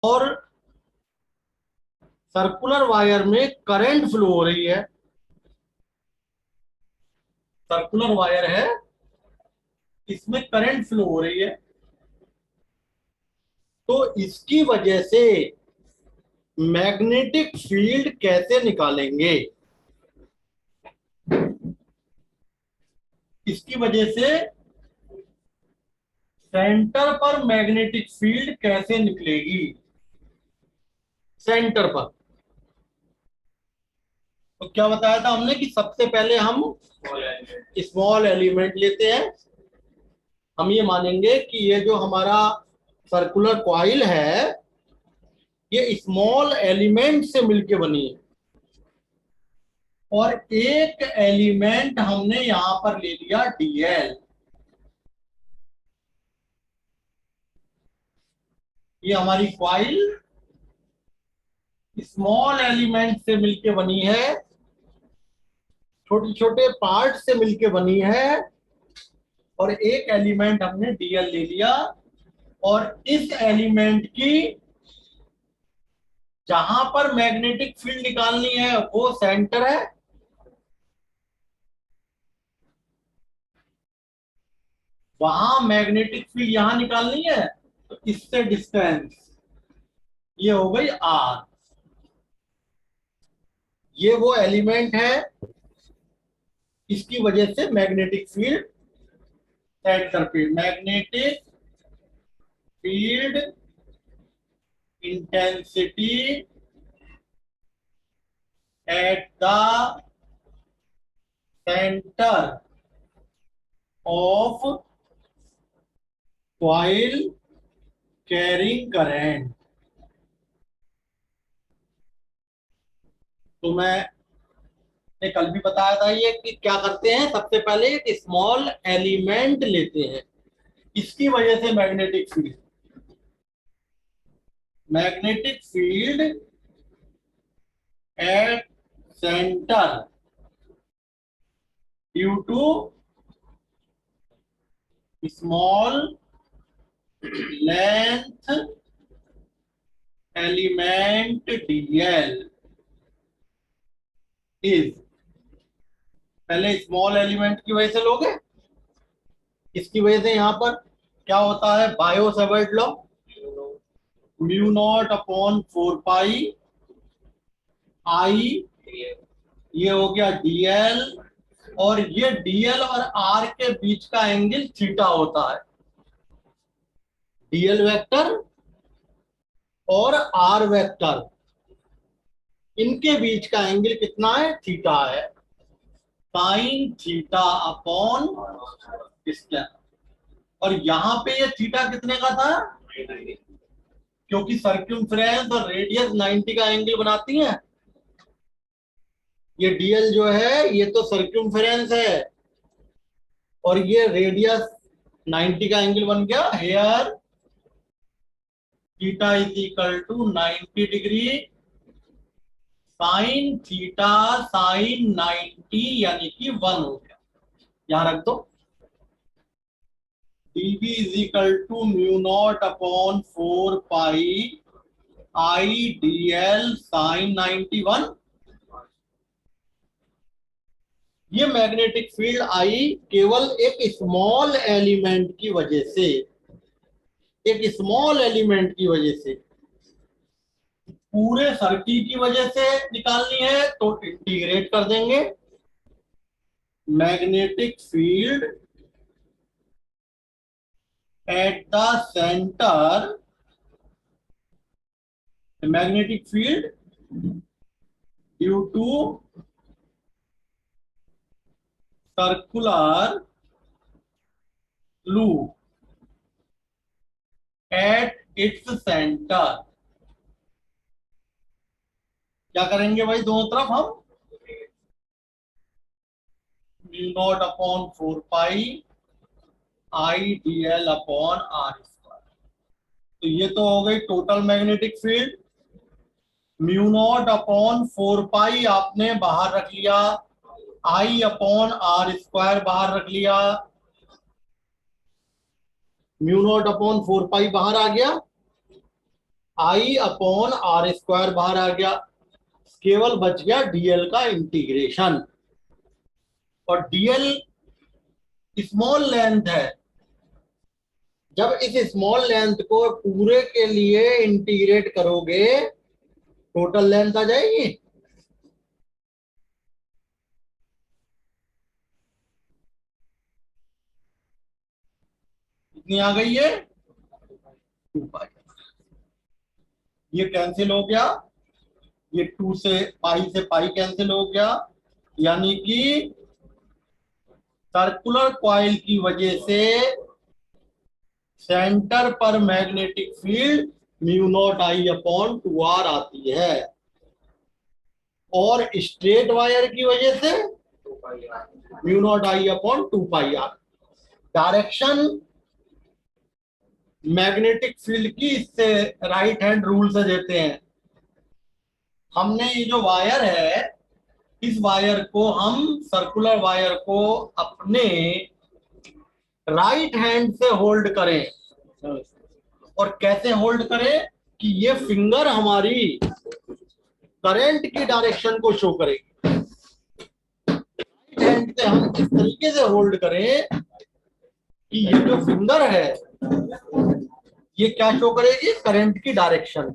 और circular wire में current flow हो रही है। सर्कुलर वायर है, इसमें करंट फ्लो हो रही है, तो इसकी वजह से मैग्नेटिक फील्ड कैसे निकालेंगे? इसकी वजह से सेंटर पर मैग्नेटिक फील्ड कैसे निकलेगी? सेंटर पर। तो क्या बताया था हमने कि सबसे पहले हम स्मॉल एलिमेंट लेते हैं। हम ये मानेंगे कि ये जो हमारा सर्कुलर कॉइल है, ये स्मॉल एलिमेंट से मिलके बनी है, और एक एलिमेंट हमने यहां पर ले लिया डीएल। ये हमारी कॉइल स्मॉल एलिमेंट से मिलके बनी है, छोटे छोटे पार्ट से मिलके बनी है, और एक एलिमेंट हमने डीएल ले लिया। और इस एलिमेंट की जहां पर मैग्नेटिक फील्ड निकालनी है वो सेंटर है, वहां मैग्नेटिक फील्ड यहां निकालनी है, तो इससे डिस्टेंस ये हो गई आर। ये वो एलिमेंट है, इसकी वजह से मैग्नेटिक फील्ड सेंटर पे। Magnetic field intensity eight the centre of coil carrying current. तो मैंने कल भी बताया था ये कि क्या करते हैं, सबसे पहले एक स्मॉल एलिमेंट लेते हैं, इसकी वजह से magnetic field at centre due to small length element DL is. पहले स्मॉल एलिमेंट की वजह से लोगे, इसकी वजह से यहां पर क्या होता है, bio Savart law, mu naught upon 4 pi आई, ये हो गया डीएल। और ये डीएल और आर के बीच का एंगल थीटा होता है। डीएल वेक्टर और आर वेक्टर, इनके बीच का एंगल कितना है, थीटा है, साइन थीटा अपॉन डिस्टेंस। और यहां पे ये थीटा कितने का था, क्योंकि सर्क्यूमफ्रेंस और रेडियस 90 का एंगल बनाती है। ये डीएल जो है ये तो सर्क्यूमफ्रेंस है, और ये रेडियस 90 का एंगल बन गया। Here theta is equal to 90 degree sine theta sine 90, यानी कि 1 हो गया। यहां रख दो, dB is equal to mu not upon 4 pi I DL sine 91। ये मैग्नेटिक फील्ड आई केवल एक स्मॉल एलिमेंट की वजह से, एक स्मॉल एलिमेंट की वजह से। पूरे सर्किल की वजह से निकालनी है तो इंटीग्रेट कर देंगे। Magnetic field at the centre, magnetic field due to circular loop at its centre. क्या करेंगे भाई, दोनों तरफ हम mu not upon 4 pi I D L upon R square. तो ये तो हो गई total magnetic field. Mu not upon 4 pi आपने बाहर रख लिया, आई अपॉन आर स्क्वायर बाहर रख लिया। म्यू नॉट अपॉन 4 पाई बाहर आ गया, आई अपॉन आर स्क्वायर बाहर आ गया, केवल बच गया डीएल का इंटीग्रेशन। और डीएल स्मॉल लेंथ है, जब इस स्मॉल लेंथ को पूरे के लिए इंटीग्रेट करोगे टोटल लेंथ आ जाएगी। कितनी आ गई है? 2 पाई। ये कैंसिल हो गया, ये 2 से पाई कैंसिल हो गया, यानी कि सर्कुलर कॉइल की वजह से सेंटर पर magnetic field mu not I upon 2r आती है, और स्ट्रेट वायर की वजह से mu not I upon 2 pi R. Direction magnetic field की इससे राइट हैंड रूल से देते हैं। हमने ये जो वायर है, इस वायर को हम सर्कुलर वायर को अपने राइट हैंड से होल्ड करें, और कैसे होल्ड करें कि ये फिंगर हमारी करंट की डायरेक्शन को शो करेगी। राइट हैंड से हम इस तरीके से होल्ड करें कि ये जो फिंगर है ये क्या शो करेगी? करंट की डायरेक्शन।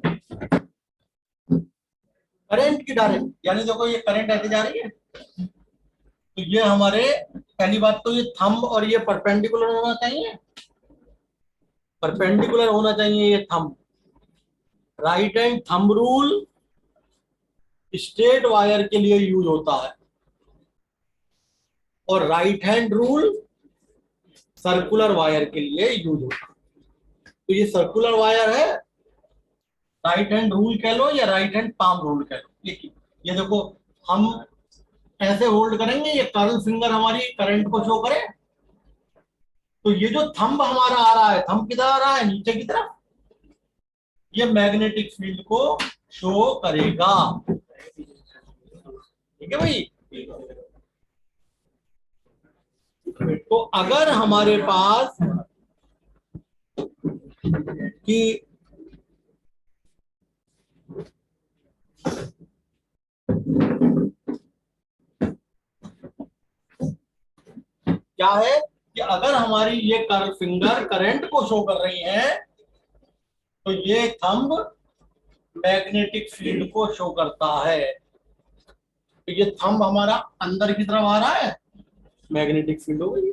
करंट की डायरेक्शन यानी देखो ये करंट ऐसे जा रही है, तो ये हमारे, पहली बात तो ये थंब और ये परपेंडिकुलर होना चाहिए, परपेंडिकुलर होना चाहिए ये thumb. Right hand thumb rule straight wire के लिए यूज होता है, और right hand rule circular wire के लिए यूज होता है। तो ये सर्कुलर वायर है, राइट हैंड रूल कह लो या राइट हैंड पाम रूल कह लो। ये देखो, हम ऐसे होल्ड करेंगे, ये कर्ल फिंगर हमारी करंट को शो करे, तो ये जो थंब हमारा आ रहा है, थंब किधर आ रहा है? नीचे की तरफ। ये मैग्नेटिक फील्ड को शो करेगा। ठीक है भाई। तो अगर हमारे पास कि क्या है कि अगर हमारी ये कर्ल फिंगर करंट को शो कर रही है, तो ये थंब मैग्नेटिक फील्ड को शो करता है। तो ये थंब हमारा अंदर की तरफ आ रहा है, मैग्नेटिक फील्ड हो गई।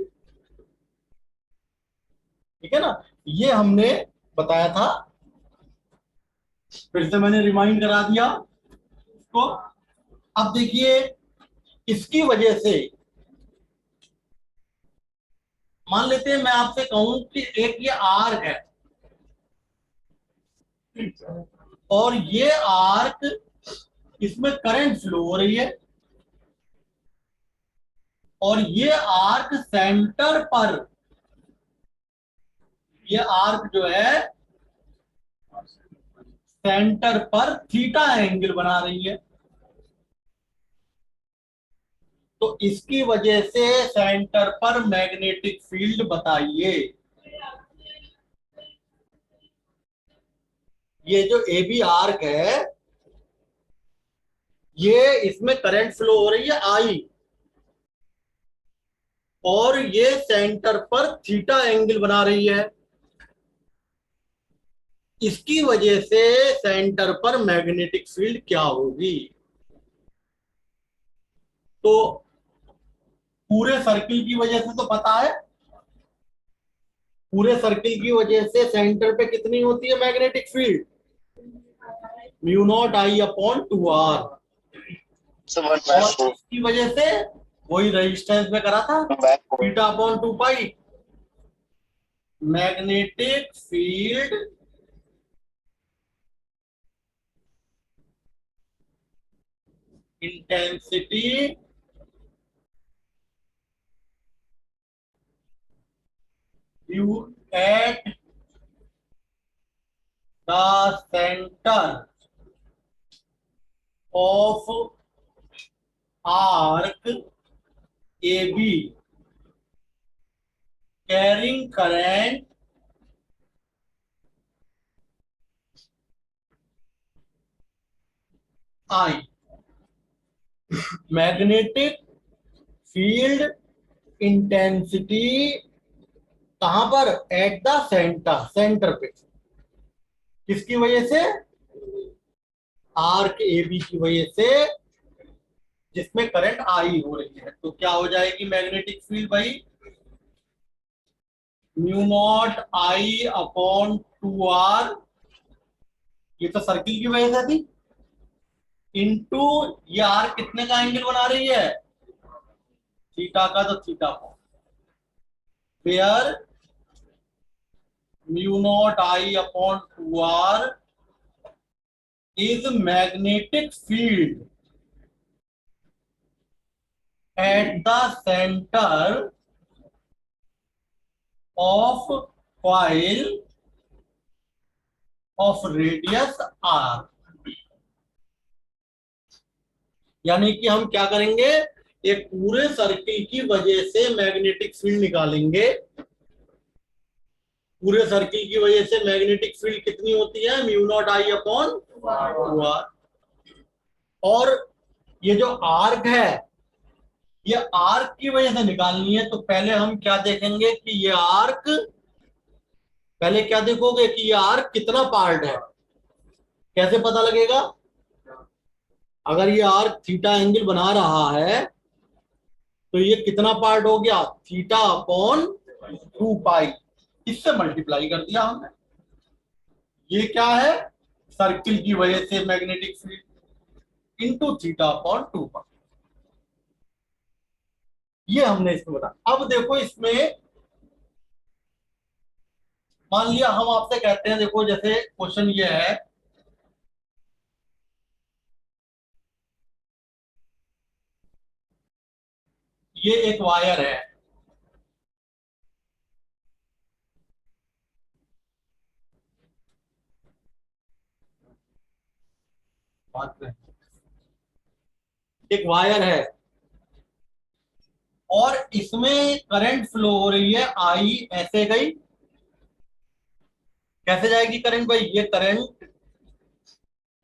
ठीक है ना? ये हमने बताया था, फिर से मैंने रिमाइंड करा दिया तो। अब देखिए, इसकी वजह से मान लेते हैं मैं आपसे कहूं कि एक ये आर्क है, और ये आर्क, इसमें करंट फ्लो हो रही है, और ये आर्क सेंटर पर, ये आर्क जो है सेंटर पर थीटा एंगल बना रही है। तो इसकी वजह से सेंटर पर मैग्नेटिक फील्ड बताइए। ये जो ए बी आर्क है, ये इसमें करंट फ्लो हो रही है आई, और ये सेंटर पर थीटा एंगल बना रही है। इसकी वजह से सेंटर पर मैग्नेटिक फील्ड क्या होगी? तो पूरे सर्किल की वजह से तो पता है, पूरे सर्किल की वजह से सेंटर पे कितनी होती है magnetic field? Mu not I upon 2r। और इसकी वजह से वही रेजिस्टेंस में करा था, beta upon 2 pi. Magnetic field intensity due at the centre of arc A B carrying current I, magnetic field intensity कहां पर? एट द सेंटर, सेंटर पे। किसकी वजह से? आर्क ए बी की वजह से, जिसमें करंट आई हो रही है। तो क्या हो जाएगी मैग्नेटिक फील्ड भाई? Mu not I upon 2r, ये तो सर्किल की वजह से थी, इंटू ये आर कितने का एंगल बना रही है? थीटा का, तो थीटा को where mu not I upon 2r is magnetic field at the centre of coil of radius r। यानी कि हम क्या करेंगे, एक पूरे सर्किल की वजह से मैग्नेटिक फील्ड निकालेंगे। पूरे सर्किल की वजह से मैग्नेटिक फील्ड कितनी होती है? Mu not I upon 2r। और ये जो आर्क है, ये आर्क की वजह से निकालनी है। तो पहले हम क्या देखेंगे कि ये आर्क, पहले क्या देखोगे कि ये आर्क कितना पार्ट है। कैसे पता लगेगा? अगर ये आर्क थीटा एंगल बना रहा है तो ये कितना पार्ट हो गया? थीटा अपॉन 2 पाई, इससे मल्टीप्लाई कर दिया हमने। ये क्या है? सर्किल की वजह से magnetic field into theta upon 2 pi, ये हमने इसमें बताया। अब देखो इसमें मान लिया हम आपसे कहते हैं, देखो जैसे क्वेश्चन ये है, ये एक वायर है, बात में एक वायर है और इसमें करंट फ्लो हो रही है, आई ऐसे गई। कैसे जाएगी करंट भाई? ये करंट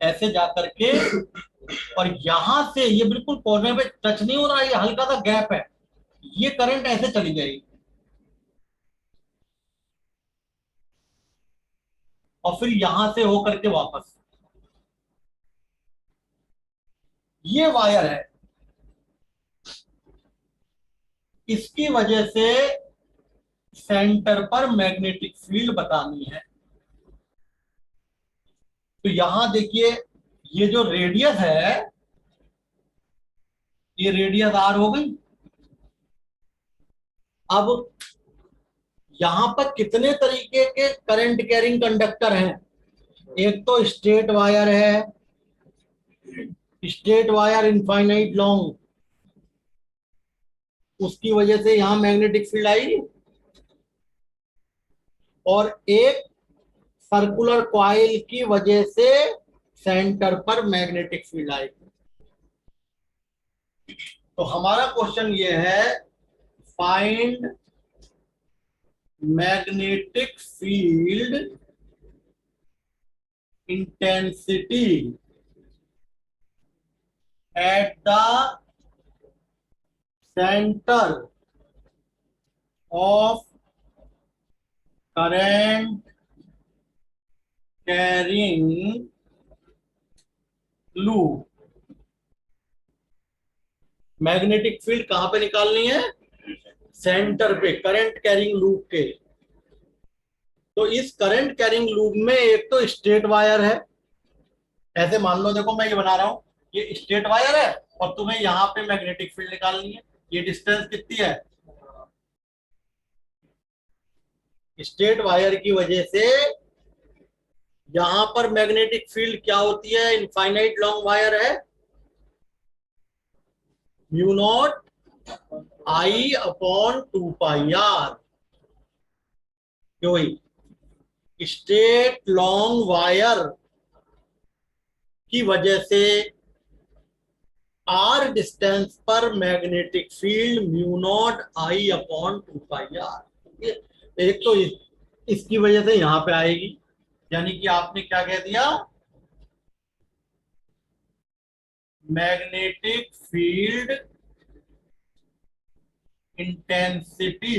ऐसे जा करके, और यहां से ये बिल्कुल कॉर्नर पे टच नहीं हो रहा है, ये हल्का सा गैप है, ये करंट ऐसे चली जाएगी और फिर यहां से होकर के वापस। ये वायर है, इसकी वजह से सेंटर पर मैग्नेटिक फील्ड बतानी है। तो यहां देखिए, ये जो रेडियस है, ये रेडियस आर हो गई। अब यहां पर कितने तरीके के करंट कैरिंग कंडक्टर हैं? एक तो स्ट्रेट वायर है, स्ट्रेट वायर इनफाइनाइट लॉन्ग, उसकी वजह से यहां मैग्नेटिक फील्ड आई। और एक सर्कुलर कॉइल की वजह से सेंटर पर मैग्नेटिक फील्ड आई। तो हमारा क्वेश्चन ये है, find magnetic field intensity eight the centre of current carrying loop. Magnetic field कहां पे निकालनी है? सेंटर पे, करंट कैरिंग लूप के। तो इस करंट कैरिंग लूप में एक तो स्ट्रेट वायर है, ऐसे मान लो, देखो मैं ये बना रहा हूं, ये स्ट्रेट वायर है और तुम्हें यहां पे मैग्नेटिक फील्ड निकालनी है। ये डिस्टेंस कितनी है? स्ट्रेट वायर की वजह से यहां पर मैग्नेटिक फील्ड क्या होती है? इनफाइनाइट लॉन्ग वायर है, mu not I upon 2 pi R. क्यों? स्ट्रेट लॉन्ग वायर की वजह से आर डिस्टेंस पर magnetic field mu not I upon 2 pi R. एक तो इसकी वजह से यहां पे आएगी, यानी कि आपने क्या कह दिया? Magnetic field intensity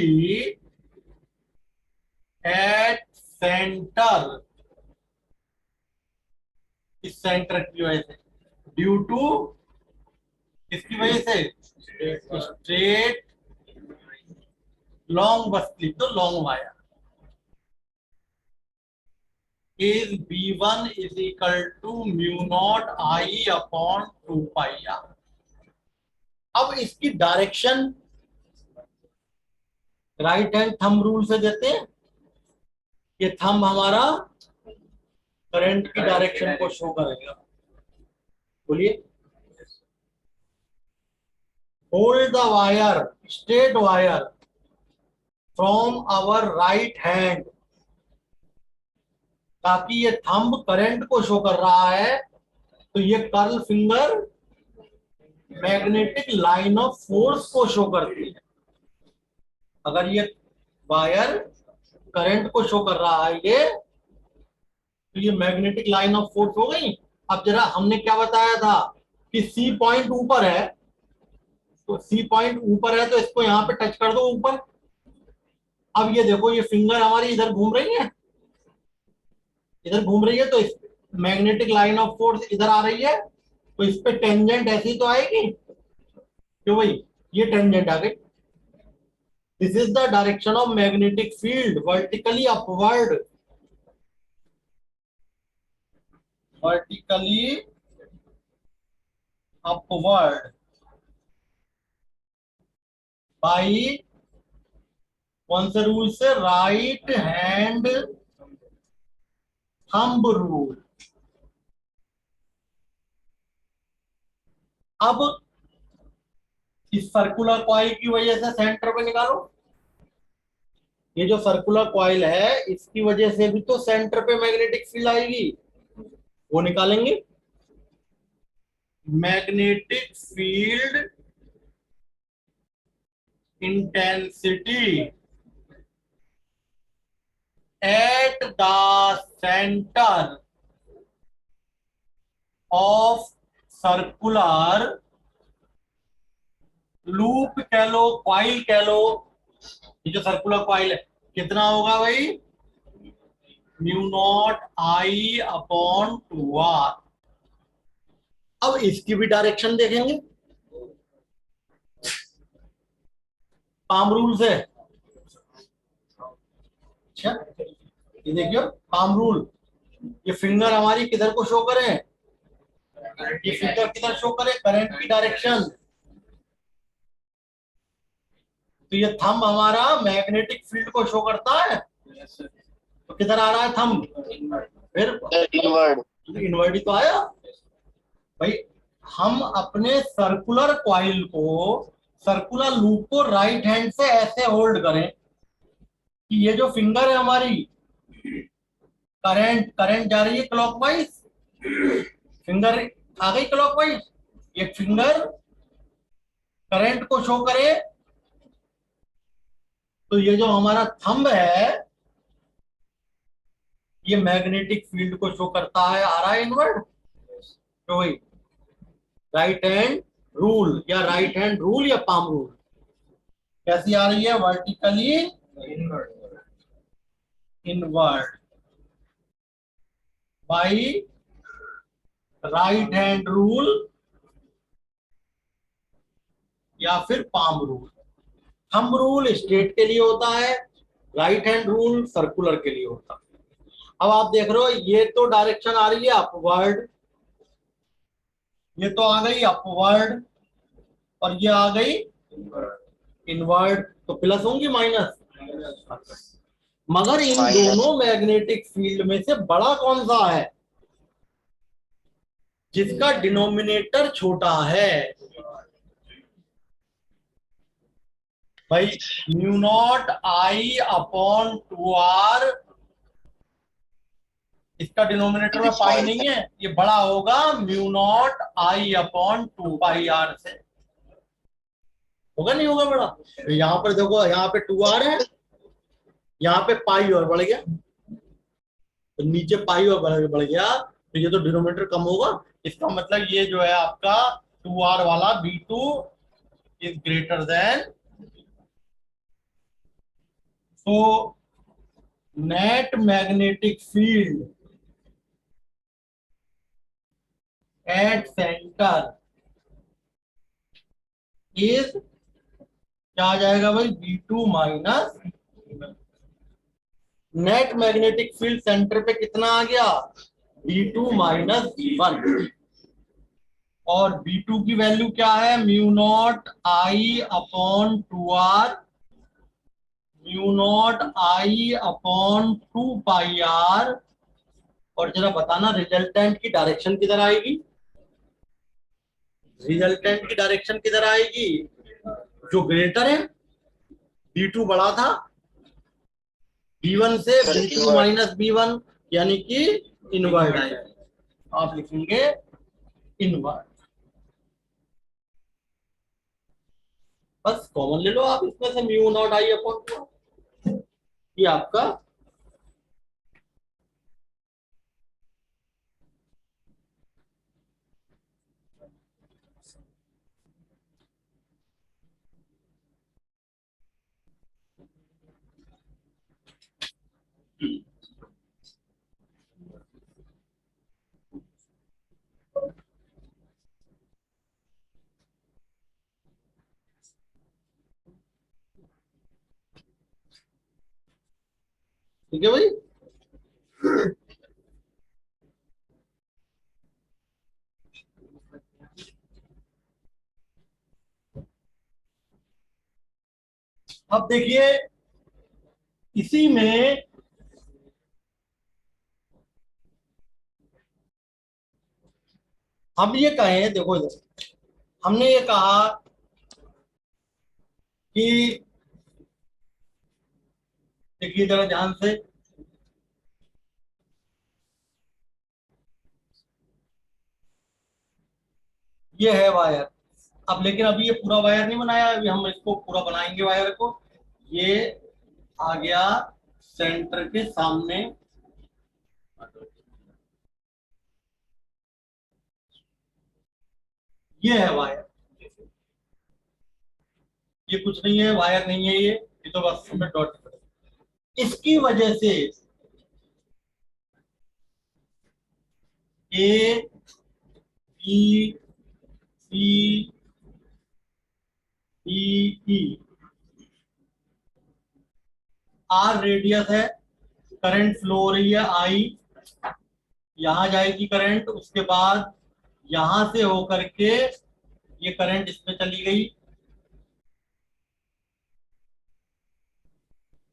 at centre, इस सेंटर की वजह से, ड्यू टू, इसकी वजह से स्ट्रेट लॉन्ग, बस लिख दो long wire, is B1 is equal to mu naught I upon 2 pi r। अब इसकी direction right hand thumb rule से देते हैं। ये थंब हमारा करंट की डायरेक्शन को शो करेगा। बोलिए, hold the wire, straight wire from our right hand, ताकि ये थंब करंट को शो कर रहा है, तो ये curl finger magnetic line of force को शो करती है। अगर ये वायर करंट को शो कर रहा है ये, तो ये मैग्नेटिक लाइन ऑफ फोर्स हो गई। अब जरा हमने क्या बताया था कि सी पॉइंट ऊपर है, तो सी पॉइंट ऊपर है तो इसको यहां पे टच कर दो ऊपर। अब ये देखो, ये फिंगर हमारी इधर घूम रही है, इधर घूम रही है, तो इस मैग्नेटिक लाइन ऑफ फोर्स इधर आ रही है, तो इस पे टेंजेंट ऐसी तो आएगी क्यों भाई, ये टेंजेंट आ गई। This is the direction of magnetic field, vertically upward, vertically upward by कौन से रूल से, राइट हैंड थंब रूल। अब इस सर्कुलर कॉइल की वजह से सेंटर पे निकालो, ये जो सर्कुलर कॉइल है इसकी वजह से भी तो सेंटर पे मैग्नेटिक फील्ड आएगी, वो निकालेंगे। Magnetic field intensity eight the centre of circular loop कह लो, कॉइल कह लो, ये जो सर्कुलर कॉइल है कितना होगा भाई, mu not I upon 2r। अब इसकी भी डायरेक्शन देखेंगे पाम रूल से। अच्छा, ये देखियो पाम रूल, ये फिंगर हमारी किधर को शो करें, ये फिंगर किधर शो करे, करंट की डायरेक्शन। तो ये थंब हमारा मैग्नेटिक फील्ड को शो करता है, तो किधर आ रहा है थंब, फिर इनवर्ड, इनवर्ड ही तो आया भाई। हम अपने सर्कुलर कॉइल को, सर्कुलर लूप को राइट हैंड से ऐसे होल्ड करें कि ये जो फिंगर है हमारी, करंट करंट जा रही है क्लॉकवाइज, फिंगर आ गई क्लॉकवाइज, ये फिंगर करंट को शो करे, तो ये जो हमारा थंब है ये मैग्नेटिक फील्ड को शो करता है, आ रहा है इनवर्ड। तो वही राइट हैंड रूल, या राइट हैंड रूल या पाम रूल कैसी आ रही है, vertically inward by right hand rule या फिर palm rule. Thumb rule straight के लिए होता है, राइट हैंड रूल सर्कुलर के लिए होता है। अब आप देख रहे हो ये तो डायरेक्शन आ रही है अपवर्ड, ये तो आ गई अपवर्ड, और ये आ गई इनवर्ड, तो प्लस होंगी माइनस। मगर इन दोनों मैग्नेटिक फील्ड में से बड़ा कौन सा है, जिसका डिनोमिनेटर छोटा है भाई, mu not I upon 2r, इसका डिनोमिनेटर में पाई नहीं है, ये बड़ा होगा mu not I upon 2 pi r से, होगा नहीं होगा बड़ा। तो यहाँ पर देखो, यहाँ पे 2r है, यहाँ पे पाई और बढ़ गया, तो नीचे पाई और बढ़ गया, तो ये तो डिनोमिनेटर कम होगा, इसका मतलब ये जो है आपका 2r वाला V2 इज ग्रेटर देन, तो net magnetic field at centre is, क्या आ जाएगा भाई, V2 minus, net magnetic field centre पे कितना आ गया, V2 माइनस V1, और V2 की वैल्यू क्या है, mu not I upon 2r, mu not I upon 2 pi r। और जरा बताना रिजल्टेंट की डायरेक्शन किधर आएगी, रिजल्टेंट की डायरेक्शन किधर आएगी, जो ग्रेटर है, V2 बड़ा था, V1 से V2 माइनस V1, यानी कि इनवर्ट आएगी, आप लिखेंगे इनवर्ट। बस कॉमन ले लो आप इसमें से म्यू नॉट आई अपॉन 2, ये आपका ठीक है भाई। अब देखिए इसी में हम ये कहें, देखो इधर हमने ये कहा कि, देखिए जरा ध्यान से, ये है वायर, अब लेकिन अभी ये पूरा वायर नहीं बनाया, अभी हम इसको पूरा बनाएंगे वायर को। ये आ गया सेंटर के सामने, ये है वायर, ये कुछ नहीं है, वायर नहीं है ये तो बस हमें डॉट, इसकी वजह से A B C D E, R radius है, करंट फ्लो हो रही है आई, यहां जाएगी करंट, उसके बाद यहां से होकर के ये करंट इसमें चली गई,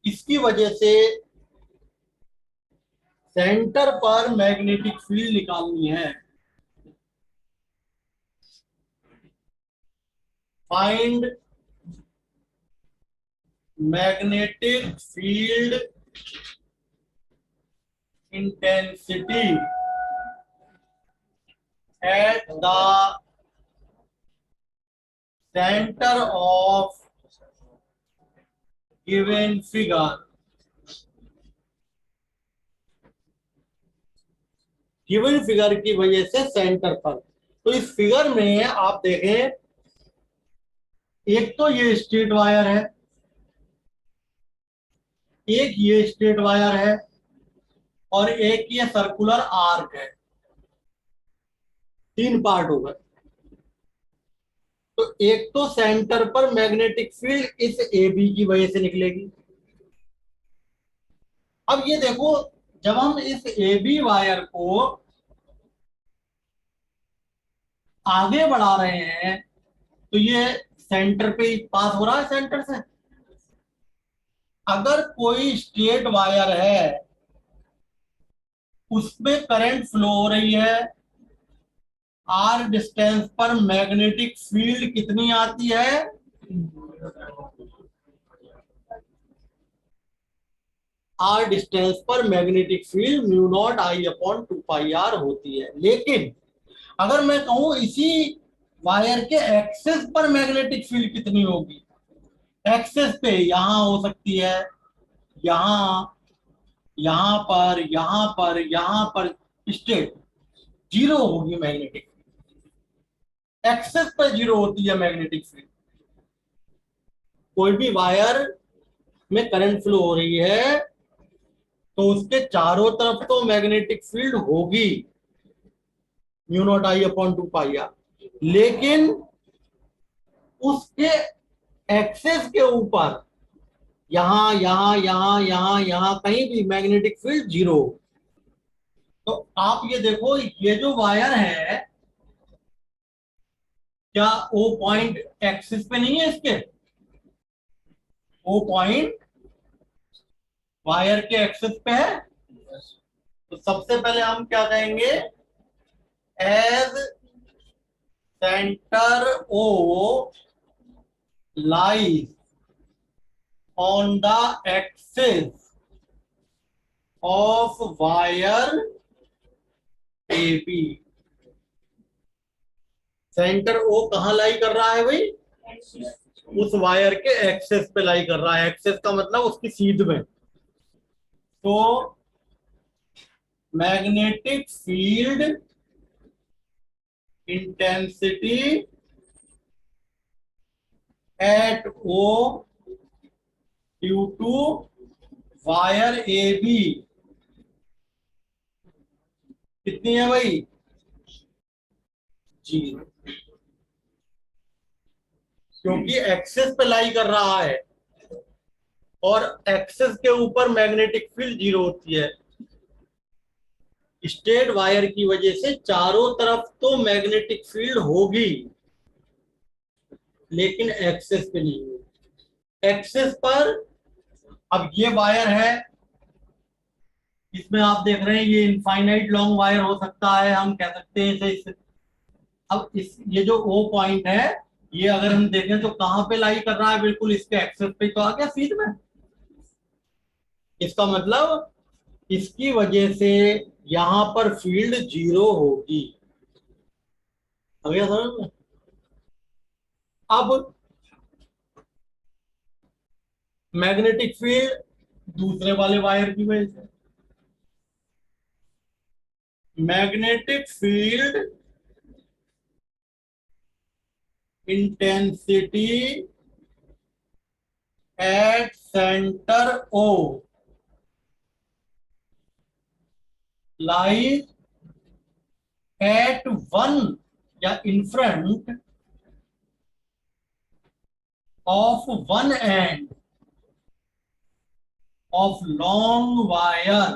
इसकी वजह से सेंटर पर मैग्नेटिक फील्ड निकालनी है, find magnetic field intensity eight the centre of given figure, given figure की वजह से सेंटर पर। तो इस फिगर में आप देखें, एक तो ये स्ट्रेट वायर है, एक ये स्ट्रेट वायर है, और एक ये सर्कुलर आर्क है, तीन पार्ट हो गए। तो एक तो सेंटर पर मैग्नेटिक फील्ड इस ए बी की वजह से निकलेगी। अब ये देखो, जब हम इस ए बी वायर को आगे बढ़ा रहे हैं तो ये सेंटर पे पास हो रहा है, सेंटर से। अगर कोई स्ट्रेट वायर है उसमें करंट फ्लो हो रही है, आर डिस्टेंस पर मैग्नेटिक फील्ड कितनी आती है, आर डिस्टेंस पर magnetic field mu not I upon 2 pi r होती है। लेकिन अगर मैं कहूं इसी वायर के एक्सेस पर मैग्नेटिक फील्ड कितनी होगी, एक्सेस पे यहां हो सकती है, यहां, यहां पर, यहां पर, यहां पर, स्ट्रेट, जीरो होगी मैग्नेटिक, एक्सेस पे जीरो होती है मैग्नेटिक फील्ड। कोई भी वायर में करंट फ्लो हो रही है तो उसके चारों तरफ तो मैग्नेटिक फील्ड होगी, mu not I upon 2 pi R, लेकिन उसके एक्सेस के ऊपर यहां यहां यहां यहां यहां कहीं भी मैग्नेटिक फील्ड जीरो। तो आप ये देखो, ये जो वायर है, क्या ओ पॉइंट एक्सिस पे नहीं है इसके? ओ पॉइंट वायर के एक्सिस पे है। तो सबसे पहले हम क्या कहेंगे, as centre O lies on the axis of wire A B. Centre O कहां लाई कर रहा है भाई? उस वायर के एक्सेस पे लाई कर रहा है। एक्सेस का मतलब उसकी सीध में। तो magnetic field intensity at O due to wire A B कितनी है भाई? जीरो, क्योंकि एक्सेस पे लाई कर रहा है और एक्सेस के ऊपर मैग्नेटिक फील्ड जीरो होती है। स्ट्रेट वायर की वजह से चारों तरफ तो मैग्नेटिक फील्ड होगी, लेकिन एक्सेस पे नहीं होगी। एक्सेस पर, अब ये वायर है, इसमें आप देख रहे हैं ये इनफाइनाइट लॉन्ग वायर हो सकता है, हम कह सकते हैं इसे। अब इस ये जो ओ पॉइंट है, ये अगर हम देखें तो कहां पे लाई कर रहा है? बिल्कुल इसके एक्सेस पे तो आ गया सीध में। इसका मतलब इसकी वजह से यहां पर फील्ड जीरो होगी। अगर समझ में? अब मैग्नेटिक फील्ड दूसरे वाले वायर की वजह से, magnetic field intensity at centre O lies at one या in front of one end of long wire.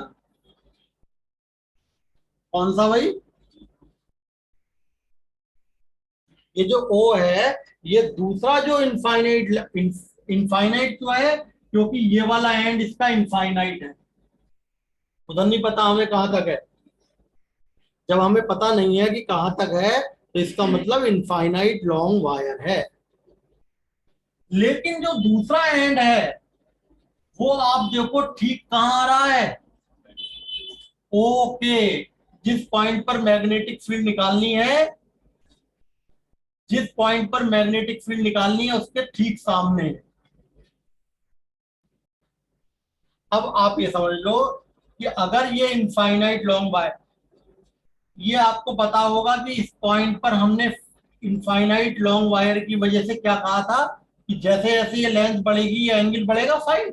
कौन सा भाई? ये जो ओ है, ये दूसरा जो इनफाइनाइट, इनफाइनाइट क्यों है? क्योंकि ये वाला एंड इसका इनफाइनाइट है, उधर नहीं पता हमें कहां तक है। जब हमें पता नहीं है कि कहां तक है तो इसका मतलब इनफाइनाइट लॉन्ग वायर है। लेकिन जो दूसरा एंड है वो आप देखो ठीक कहां आ रहा है? ओके, जिस पॉइंट पर मैग्नेटिक फील्ड निकालनी है, जिस पॉइंट पर मैग्नेटिक फील्ड निकालनी है उसके ठीक सामने। अब आप ये समझ लो कि अगर ये इनफाइनाइट लॉन्ग वायर, ये आपको पता होगा कि इस पॉइंट पर हमने इनफाइनाइट लॉन्ग वायर की वजह से क्या कहा था कि जैसे जैसे ये लेंथ बढ़ेगी ये एंगल बढ़ेगा फाई।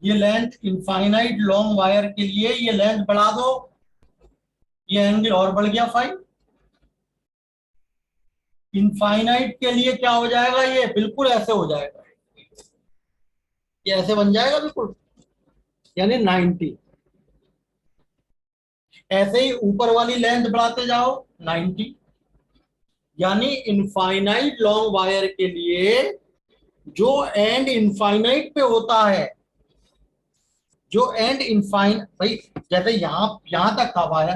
ये लेंथ इनफाइनाइट लॉन्ग वायर के लिए ये लेंथ बढ़ा दो, ये एंगल और बढ़ गया फाई। इनफाइनाइट के लिए क्या हो जाएगा? ये बिल्कुल ऐसे हो जाएगा, ये ऐसे बन जाएगा बिल्कुल, यानी 90। ऐसे ही ऊपर वाली लेंथ बढ़ाते जाओ 90। यानी इनफाइनाइट लॉन्ग वायर के लिए जो एंड इनफाइनाइट पे होता है, जो एंड इनफाइन भाई, जैसे यहां तक था वायर,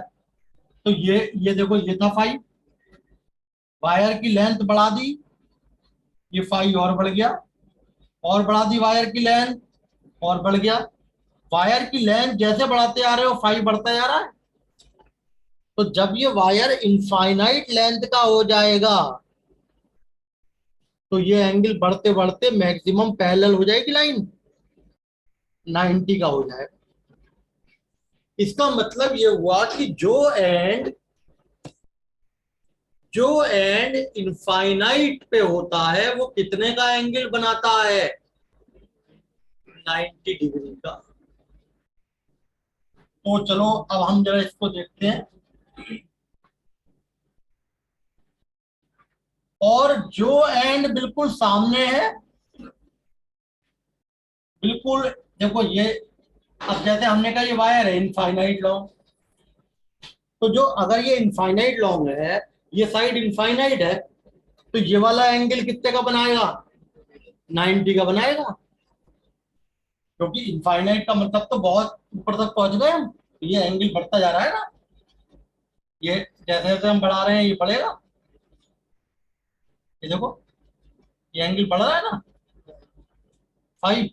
तो ये देखो ये था फाई, वायर की लेंथ बढ़ा दी, ये फाई और बढ़ गया, और बढ़ा दी वायर की लेंथ और बढ़ गया। वायर की लेंथ जैसे बढ़ाते आ रहे हो फाई बढ़ता जा रहा है। तो जब ये वायर इनफाइनाइट लेंथ का हो जाएगा तो ये एंगल बढ़ते बढ़ते मैक्सिमम पैरेलल हो जाएगी लाइन, 90 का हो जाएगा। इसका मतलब ये हुआ कि जो एंड इनफाइनाइट पे होता है वो कितने का एंगल बनाता है? 90 डिग्री का। तो चलो अब हम जरा इसको देखते हैं। और जो एंड बिल्कुल सामने है, बिल्कुल देखो ये, अब जैसे हमने कहा ये वायर है इनफाइनाइट लॉन्ग, तो जो अगर ये इनफाइनाइट लॉन्ग है, ये साइड इनफाइनाइट है, तो ये वाला एंगल कितने का बनाएगा? 90 का बनाएगा। क्योंकि इनफाइनाइट का मतलब तो बहुत ऊपर तक पहुंच गए हम, तो ये एंगल बढ़ता जा रहा है ना। ये जैसे जैसे हम बढ़ा रहे हैं ये बढ़ेगा। ये देखो, ये एंगल बढ़ रहा है ना, 5।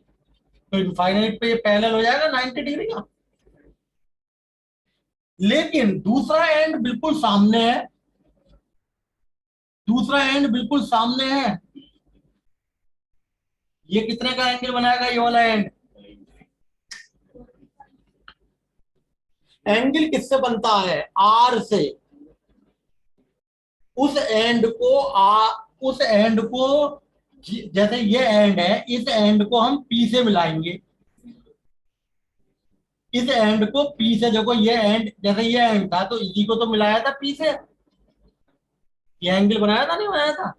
तो इनफाइनाइट पे ये पैरेलल हो जाएगा 90 डिग्री का। लेकिन दूसरा एंड बिल्कुल सामने है, दूसरा एंड बिल्कुल सामने है, ये कितने का एंगल बनाएगा ये वाला एंड? एंगल किससे बनता है? आर से। उस एंड को उस एंड को, जैसे ये एंड है, इस एंड को हम पी से मिलाएंगे। इस एंड को पी से, देखो ये एंड, जैसे ये एंड था तो इसी को तो मिलाया था पी से, ये एंगल बनाया था नहीं बनाया था?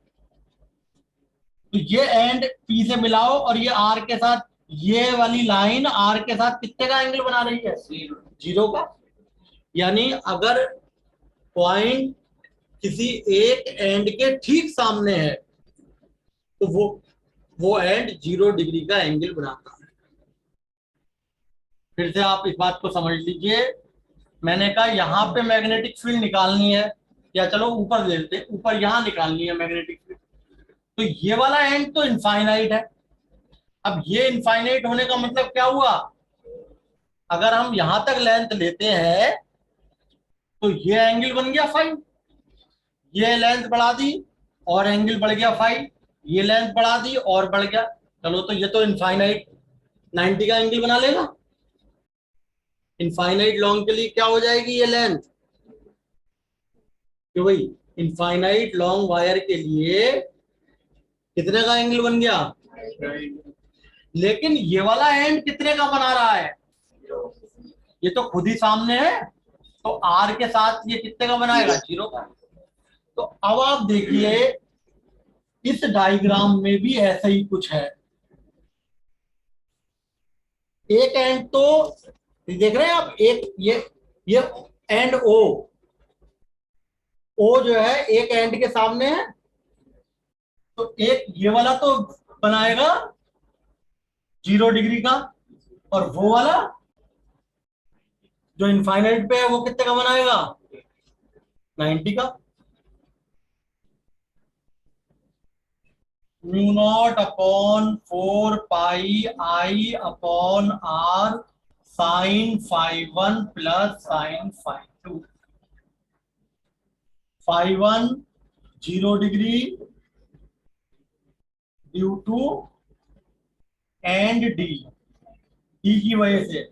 तो ये एंड पी से मिलाओ और ये आर के साथ, ये वाली लाइन आर के साथ कितने का एंगल बना रही है? जीरो का। यानी अगर पॉइंट किसी एक एंड के ठीक सामने है तो वो एंड 0 डिग्री का एंगल बनाता है। फिर से आप इस बात को समझ लीजिए। मैंने कहा यहाँ पे मैग्नेटिक फील्ड निकालनी है, या चलो ऊपर ले लेते, ऊपर यहाँ निकालनी है मैग्नेटिक फील्ड। तो ये वाला एंड तो इनफाइनाइट है। अब ये इनफाइनाइट होने का मतलब क्या हुआ? अगर हम यहां तक लेंथ लेते हैं तो ये एंगल बन गया 5, ये लेंथ बढ़ा दी और एंगल बढ़ गया 5, ये लेंथ बढ़ा दी और बढ़ गया। चलो तो ये तो इनफाइनाइट 90 का एंगल बना लेगा। इनफाइनाइट लॉन्ग के लिए क्या हो जाएगी ये लेंथ? कि भाई इनफाइनाइट लॉन्ग वायर के लिए कितने का एंगल बन गया? लेकिन ये वाला एंड कितने का बना रहा है? ये तो खुद ही सामने है, तो आर के साथ ये कितने का बनाएगा? 0 का। तो अब आप देखिए, इस डायग्राम में भी ऐसा ही कुछ है। एक एंड तो देख रहे हैं आप, एक ये एंड ओ जो है एक एंड के सामने है, तो एक ये वाला तो बनाएगा 0 डिग्री का, और वो वाला जो इनफाइनाइट पे है वो कितने का बनाएगा? 90 का। Mu not upon 4 pi I upon R sine φ1 plus sine φ2। φ1 0 degree due to end D की वजह से,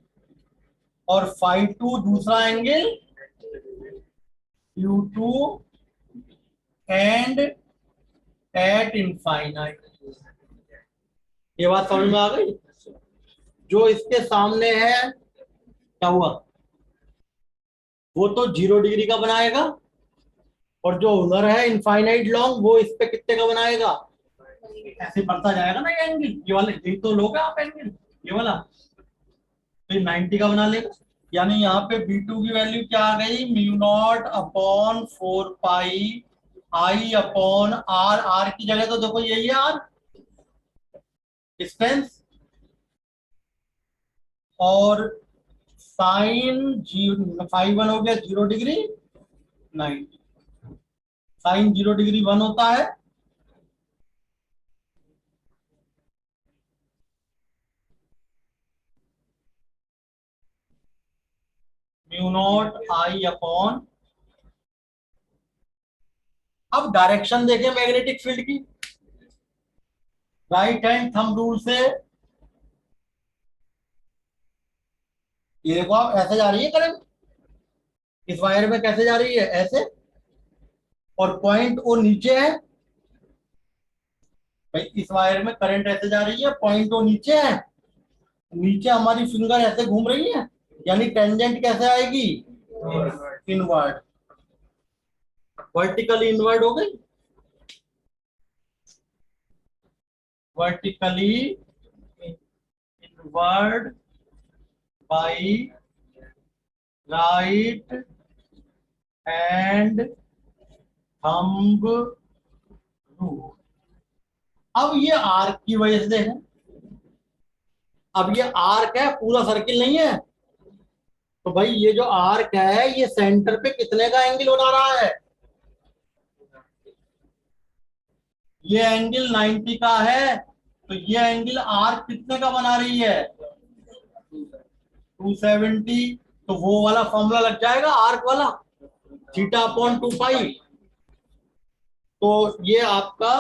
और φ2 दूसरा angle due to end at infinite. ये बात समझ में आ गई? जो इसके सामने है क्या हुआ, वो तो 0 डिग्री का बनाएगा, और जो उधर है इनफाइनाइट लॉन्ग वो इस पे कितने का बनाएगा? ऐसे बढ़ता जाएगा ना ये एंगल, ये वाले देख तो लोगे आप एंगल, ये वाला तो 90 का बना लेगा। यानी यहाँ पे B2 की वैल्यू क्या आ गई? Mu naught upon 4 pi I upon R। R की जगह तो देखो यही है R डिस्टेंस, और साइन φ1 हो गया 0 डिग्री 90, साइन 0 डिग्री 1 होता है, म्यू नॉट I अपॉन। अब डायरेक्शन देखें मैग्नेटिक फील्ड की, राइट हैंड थंब रूल से ये देखो आप, ऐसे जा रही है करंट, इस वायर में कैसे जा रही है, ऐसे, और पॉइंट ओ नीचे है। भाई इस वायर में करंट ऐसे जा रही है, पॉइंट ओ नीचे है, नीचे हमारी फिंगर ऐसे घूम रही है, यानी टेंजेंट कैसे आएगी, इनवर्ड, वर्टिकली इनवर्ड हो गई, vertically inward by right hand thumb rule. अब ये आर्क की वजह से है, अब ये आर्क है, पूरा सर्किल नहीं है। तो भाई ये जो आर्क है, ये सेंटर पे कितने का एंगल बना रहा है, ये एंगल 90 का है, तो ये एंगल आर्क कितने का बना रही है, 270। तो वो वाला फॉर्मूला लग जाएगा आर्क वाला, थीटा अपॉन 2 पाई। तो ये आपका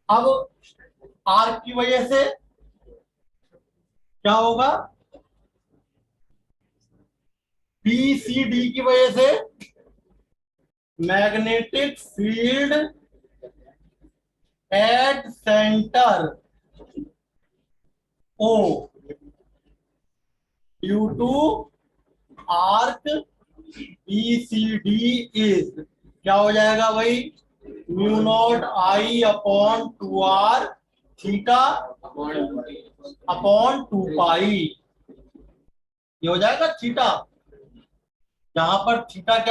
अब आर्क की वजह से क्या होगा, बी सी डी की वजह से magnetic field at centre O due to arc B C D is, क्या हो जाएगा भाई, mu not I upon 2 R theta upon 2 pi. ये हो जाएगा थीटा, जहां पर थीटा